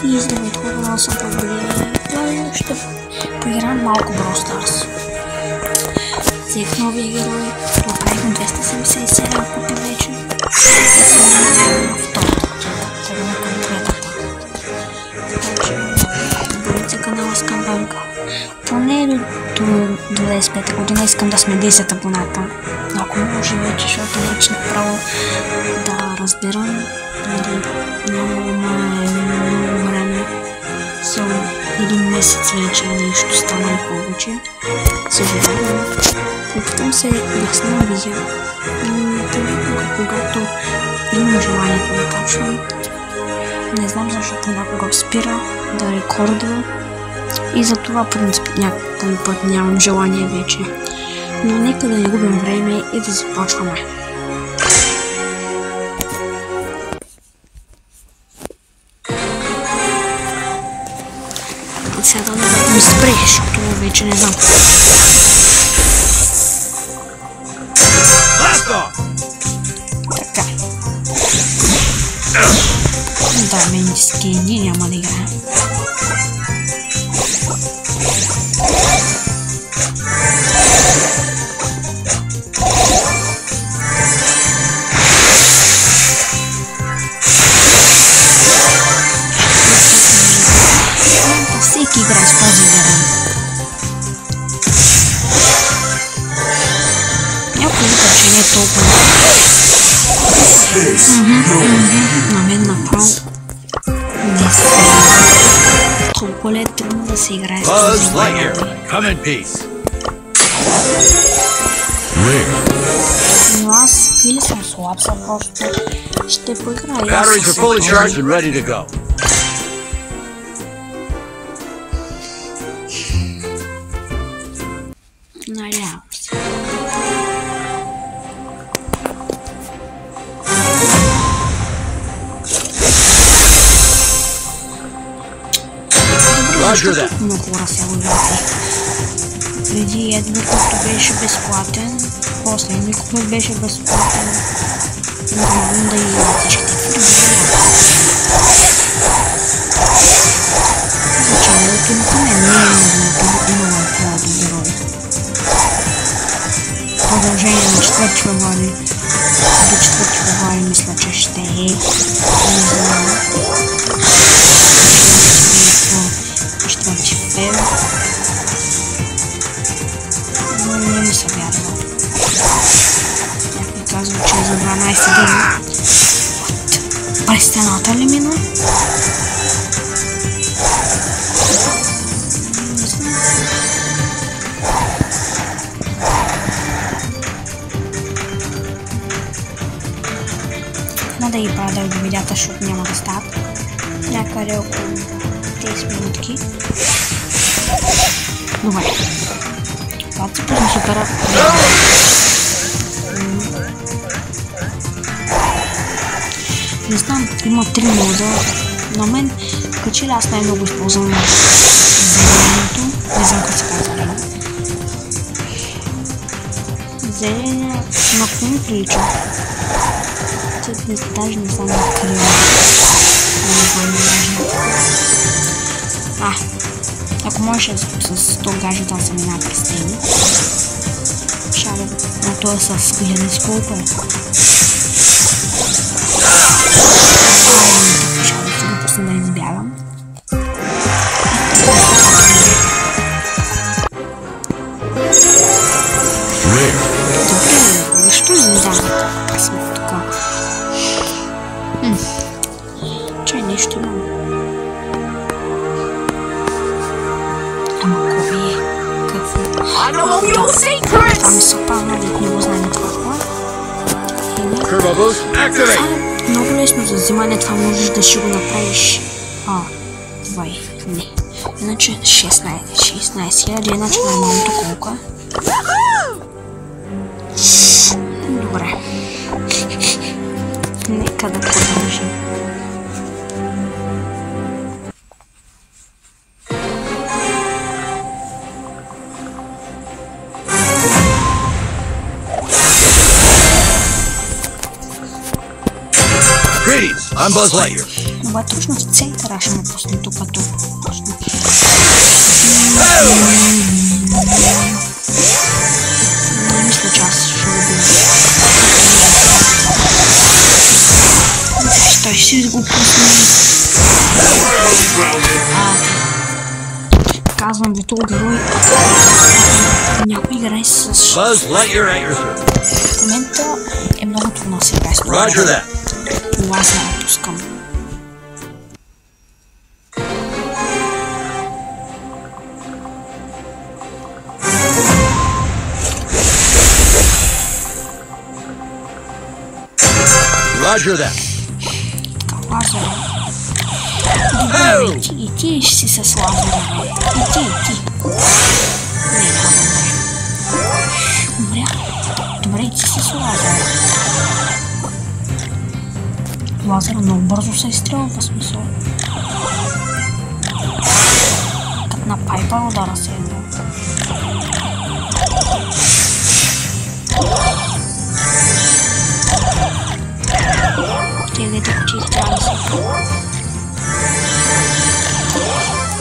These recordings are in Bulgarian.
И за да ви отхвърля съм по-добре, ще поиграем малко Brawl Stars. Взех новия герой, направихме 277 купи вече. И съм на втората, това към третата. Бъдете канала с камбанка. Поне до 25-та година искам да сме 10 абоната. Ако може вече, защото вече направо да разбирам. Много време. Само един месец вече нещо стана и повече. Съжалявам. Опитам се да снимам видео. Когато имам желанието да качвам, не знам защо понякога спира да рекордвам. И за това, в принцип, някакъв път нямам желание вече. Но нека да не губим време и да започваме. Сега да ми спре, защото вече не знам. Така. Да, мен скини няма да играем. Всеки играе с този герой. Някой вика, че не е толкова. На мен направо не се толкова е трудно да се играе с този герой. Но аз или съм слаб, съм просто ще поиграя. Надявам се. Добре, много хора се играха. Преди Едвард беше безплатен, после Никопът беше безплатен. Нормално да играят всичките футболи. Зачалото на мен не е имала това герой. Продължение на 4 февруари. До 4 февруари мисля, че ще е. Не знам. 4 февруари. Но не ми се вярва. Някой казва, че е за 12 дена. През стената ли мина? Не знам. Да ги правя да го видята, защото няма да стават. Някъде около 10 минутки. Добре. Това си пълно супера. Не знам, има 3 мода. На мен, като че ли аз най-много използвам зеленото. Не знам как се казва. Зеления на какво ми прилича? Даже не знам да крия. Ако можеш с 100 гаджета да се мина през теми. Шале, но то е с гледай сколко е. Шале, сега пусна да избягам. Добре, защо издавате? Аз сме така. Чай нещо имам. Ама кой е? Какво? Това ми се павна, да не го знаем това. Много лесно за взимане, това можеш да ще го направиш. Това е. Не. Иначе 16 000, иначе нормалното колко е. Добре. Нека да продължим. Greetings, I'm Buzz Lightyear. Обаче точно в центъра ще ме пусне тук като почне. Не мисля, че аз ще убия. Той ще го пусне. Казвам ви този герой. Някой играе с... Buzz Lightyear at your service. В момента е много трудно да се играе с това. Roger that. Това аз не пускам. Roger that. Така, лазера. Добре, и ти ще си с лазера. И ти. Не, няма да умря. Добре, и ти си с лазера. Лазера много бързо се изстрелва, смисъл. Като на пайпа удара се едва. Тегайте кутиите трябва да се...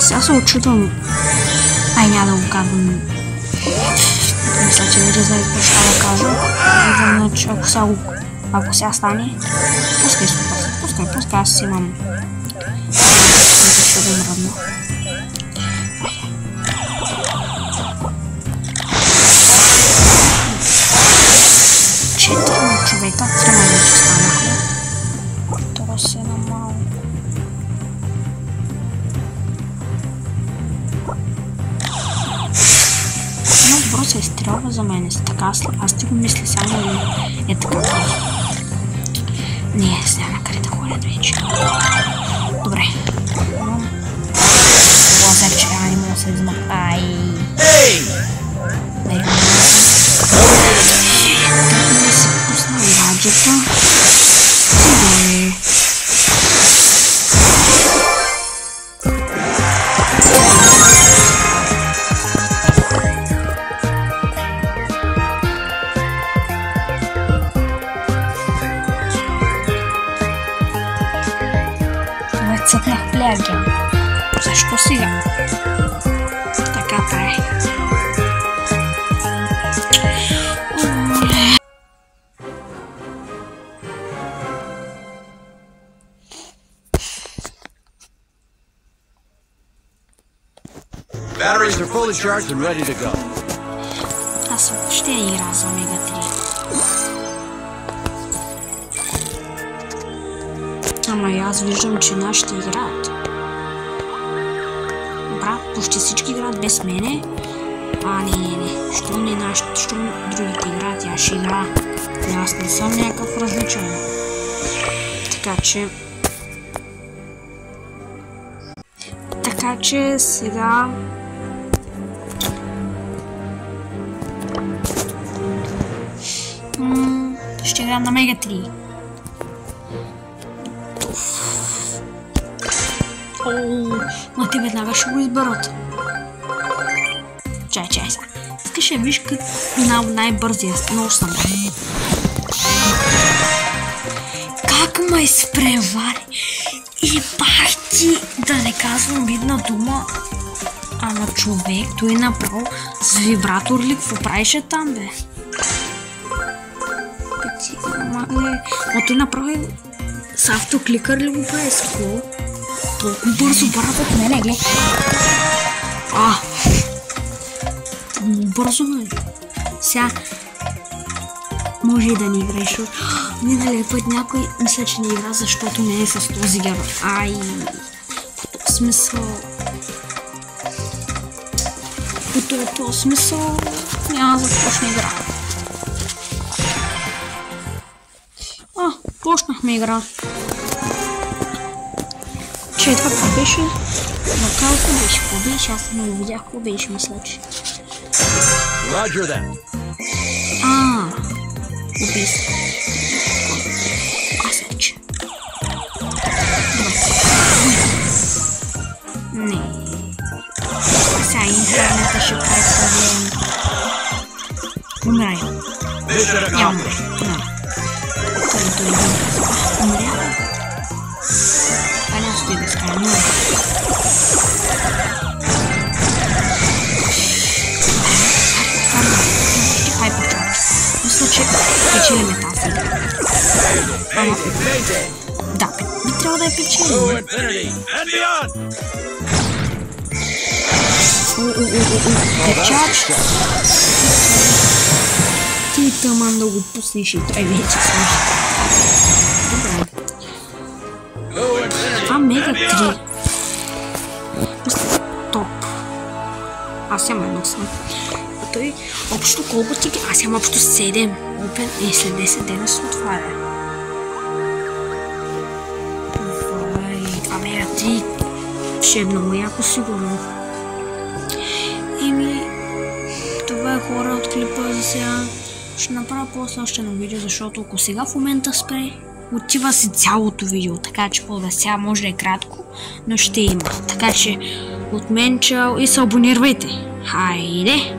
Сега се очудвам. Ай, няма да го казвам. Мисля, че вече знае какво ще да кажа. Иначе, ако сега стане, пускай, аз си имам. Ще го мръдна. Четири човека, трима вече станаха. Това се намало. Много добро се изстрелва за мен. Така, аз ти го мисля само и е така просто. Не, сега накъде да ходят вече. Добре. Лазер, че не мога да се взема. Ай! Не, да си пусна гаджета. Сиде. Цъкнах плягия. Защо сега? Така е. Batteries are fully charged and ready to go. Аз ще игра за Мега 3. Ама и аз виждам, че нашите играят. Брат, почти всички играят без мене. Не. Що не нашите, що другите играят, аз ще игра. И аз не съм някакъв различен. Така че сега... ще играм на Мега 3. Ма те веднага ще го изберат. Чай сега. Искаш да виж как минава най-бързия. Много съм. Как ме изпревари? И бах ти, да не казвам видна дума. Ама човек, той е направо с вибратор ли? Какво правише там, бе? Ама той направи с автокликър ли го прави? С какво? Толкова бързо брат от мене, гледай. Много бързо, бе. Сега може и да не играеш. Миналия път някой мисля, че не игра, защото не е с този герой. По този смисъл. По този смисъл няма за какво ще игра. Почнахме игра. Че това какво беше? Нокаут беше, какво беше? Аз не го видях, какво беше, мисля, че. Убийство. Аз вече. Не. Сега интернета ще прави проблем. Умирай. Я умря. Умря. Крайно е. Мисля, че печелиме тази игра. Да, би трябва да я печелим. Печач! Ти тъман да го пуснеш и той вече служи. Добре. Това мега 3. Топ. Аз имам едно съм. Той общо колко тики? Аз имам общо 7. Опен и след 10 дена се отваря. Това мега 3. Ще е много яко сигурно. Това е хора от клипа за сега. Ще направя после още едно видео, защото ако сега в момента спре, отива си цялото видео, така че по сега може да е кратко, но ще има. Така че от мен чао и се абонирайте. Хайде!